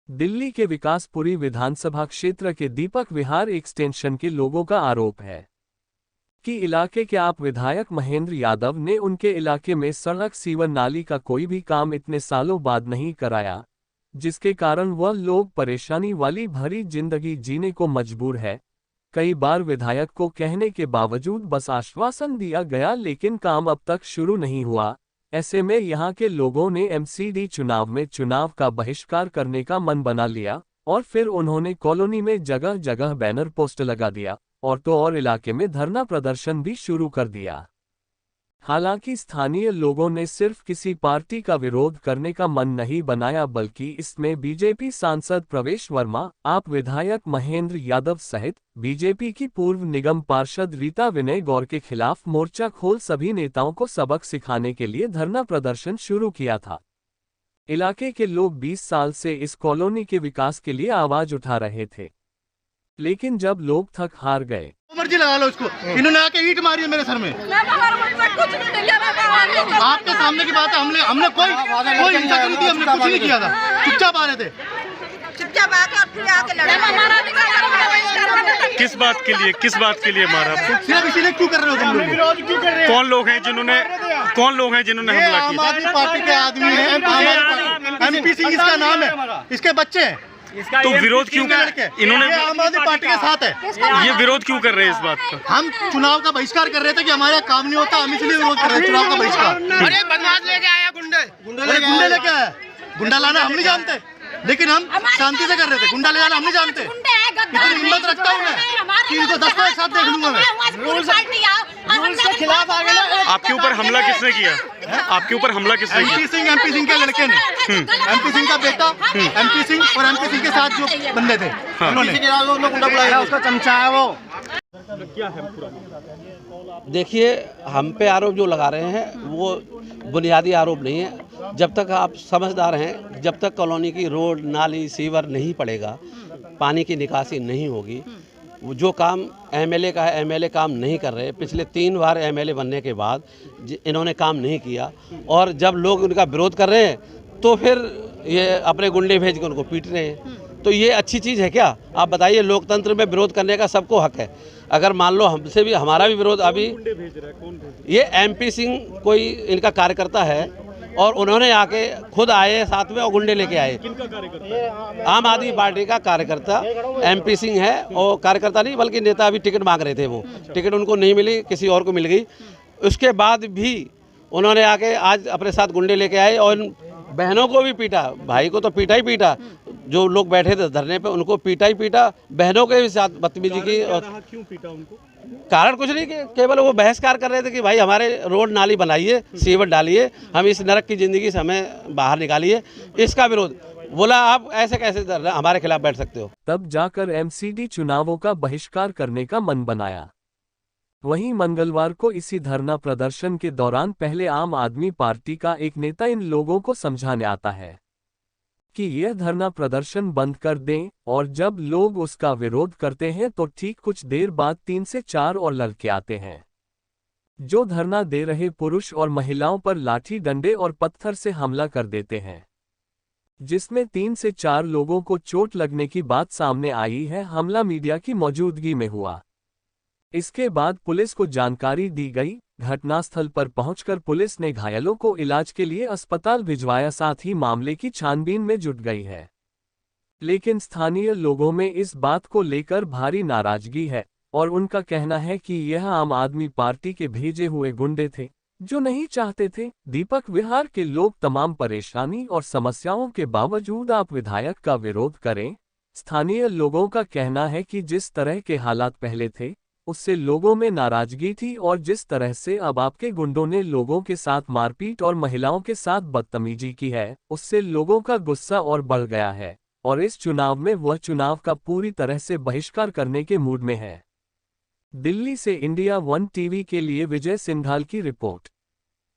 दिल्ली के विकासपुरी विधानसभा क्षेत्र के दीपक विहार एक्सटेंशन के लोगों का आरोप है कि इलाके के आप विधायक महेंद्र यादव ने उनके इलाके में सड़क सीवर नाली का कोई भी काम इतने सालों बाद नहीं कराया, जिसके कारण वह लोग परेशानी वाली भरी जिंदगी जीने को मजबूर है। कई बार विधायक को कहने के बावजूद बस आश्वासन दिया गया, लेकिन काम अब तक शुरू नहीं हुआ। ऐसे में यहां के लोगों ने एमसीडी चुनाव में चुनाव का बहिष्कार करने का मन बना लिया और फिर उन्होंने कॉलोनी में जगह जगह बैनर पोस्टर लगा दिया और तो और इलाके में धरना प्रदर्शन भी शुरू कर दिया। हालांकि स्थानीय लोगों ने सिर्फ किसी पार्टी का विरोध करने का मन नहीं बनाया, बल्कि इसमें बीजेपी सांसद प्रवेश वर्मा, आप विधायक महेंद्र यादव सहित बीजेपी की पूर्व निगम पार्षद रीता विनय गौर के खिलाफ मोर्चा खोल सभी नेताओं को सबक सिखाने के लिए धरना प्रदर्शन शुरू किया था। इलाके के लोग 20 साल से इस कॉलोनी के विकास के लिए आवाज उठा रहे थे, लेकिन जब लोग थक हार गए, मर्जी लगा लो उसको, इन्होंने आके ईंट मारी है मेरे सर में। आपके सामने की बात है, हमने कोई हिंसा नहीं थी, हमने कुछ नहीं किया था, चुपचाप आ रहे थे। किस बात के लिए मारा आपको? सिर्फ इसीलिए क्यों कर रहे हो तुम लोग? कौन लोग हैं जिन्होंने हमला किया? आम आदमी पार्टी के आदमी हैं, एमपी सिंह इसका नाम है, इसके बच्चे हैं। तो विरोध क्यों इन्होंने आम आदमी पार्टी के साथ है। ये विरोध क्यों कर रहे हैं इस बात का? हम चुनाव का बहिष्कार कर रहे थे कि हमारा काम नहीं होता, हम इसलिए विरोध कर रहे हैं चुनाव का बहिष्कार। अरे बदमाश लेके आया गुंडे लेके आया, गुंडा लाना हम नहीं जानते, लेकिन हम शांति से कर रहे थे। गुंडा ले जाना हम नहीं जानते, इतनी हिम्मत रखता हूँ मैं कि इनको 10 को एक साथ देख लूंगा मैं। रूल्स के खिलाफ आ गए ना। आपके ऊपर हमला किसने किया? आपके ऊपर हमला किसने किया? एमपी सिंह के लड़के ने, एमपी सिंह का बेटा, एमपी सिंह और एमपी सिंह के साथ जो बंदे थे उन्होंने उसका चमचा है वो। देखिए, हम पे आरोप जो लगा रहे हैं वो बुनियादी आरोप नहीं है। जब तक आप समझदार हैं, जब तक कॉलोनी की रोड, नाली, सीवर नहीं पड़ेगा, पानी की निकासी नहीं होगी, जो काम एमएलए का है, एमएलए काम नहीं कर रहे। पिछले 3 बार एमएलए बनने के बाद इन्होंने काम नहीं किया, और जब लोग उनका विरोध कर रहे हैं तो फिर ये अपने गुंडे भेज के उनको पीट रहे हैं। तो ये अच्छी चीज़ है क्या? आप बताइए। लोकतंत्र में विरोध करने का सबको हक है। अगर मान लो हमसे भी, हमारा भी विरोध अभी, ये एमपी सिंह कोई इनका कार्यकर्ता है और उन्होंने आके खुद आए साथ में और गुंडे लेके आए। आम आदमी पार्टी का कार्यकर्ता एमपी सिंह है, और कार्यकर्ता नहीं बल्कि नेता। अभी टिकट मांग रहे थे, वो टिकट उनको नहीं मिली, किसी और को मिल गई। उसके बाद भी उन्होंने आके आज अपने साथ गुंडे लेके आए और बहनों को भी पीटा। भाई को तो पीटा ही पीटा, जो लोग बैठे थे धरने पे उनको पीटा ही पीटा, बहनों के भी साथ बदतमीजी की। और क्यों पीटा उनको? कारण कुछ नहीं, केवल वो बहिष्कार कर रहे थे कि भाई हमारे रोड नाली बनाइए, सीवर डालिए, हम इस नरक की ज़िंदगी से हमें बाहर निकालिए। इसका विरोध। बोला आप ऐसे कैसे हमारे खिलाफ बैठ सकते हो? तब जाकर एमसीडी चुनावों का बहिष्कार करने का मन बनाया। वहीं मंगलवार को इसी धरना प्रदर्शन के दौरान पहले आम आदमी पार्टी का एक नेता इन लोगों को समझाने आता है कि यह धरना प्रदर्शन बंद कर दें, और जब लोग उसका विरोध करते हैं तो ठीक कुछ देर बाद 3 से 4 और लड़के आते हैं, जो धरना दे रहे पुरुष और महिलाओं पर लाठी डंडे और पत्थर से हमला कर देते हैं, जिसमें 3 से 4 लोगों को चोट लगने की बात सामने आई है। हमला मीडिया की मौजूदगी में हुआ। इसके बाद पुलिस को जानकारी दी गई। घटनास्थल पर पहुंचकर पुलिस ने घायलों को इलाज के लिए अस्पताल भिजवाया, साथ ही मामले की छानबीन में जुट गई है। लेकिन स्थानीय लोगों में इस बात को लेकर भारी नाराजगी है और उनका कहना है कि यह आम आदमी पार्टी के भेजे हुए गुंडे थे, जो नहीं चाहते थे दीपक विहार के लोग तमाम परेशानी और समस्याओं के बावजूद आप विधायक का विरोध करें। स्थानीय लोगों का कहना है कि जिस तरह के हालात पहले थे उससे लोगों में नाराजगी थी, और जिस तरह से अब आपके गुंडों ने लोगों के साथ मारपीट और महिलाओं के साथ बदतमीजी की है, उससे लोगों का गुस्सा और बढ़ गया है और इस चुनाव में वह चुनाव का पूरी तरह से बहिष्कार करने के मूड में है। दिल्ली से इंडिया 1 टीवी के लिए विजय सिंघाल की रिपोर्ट।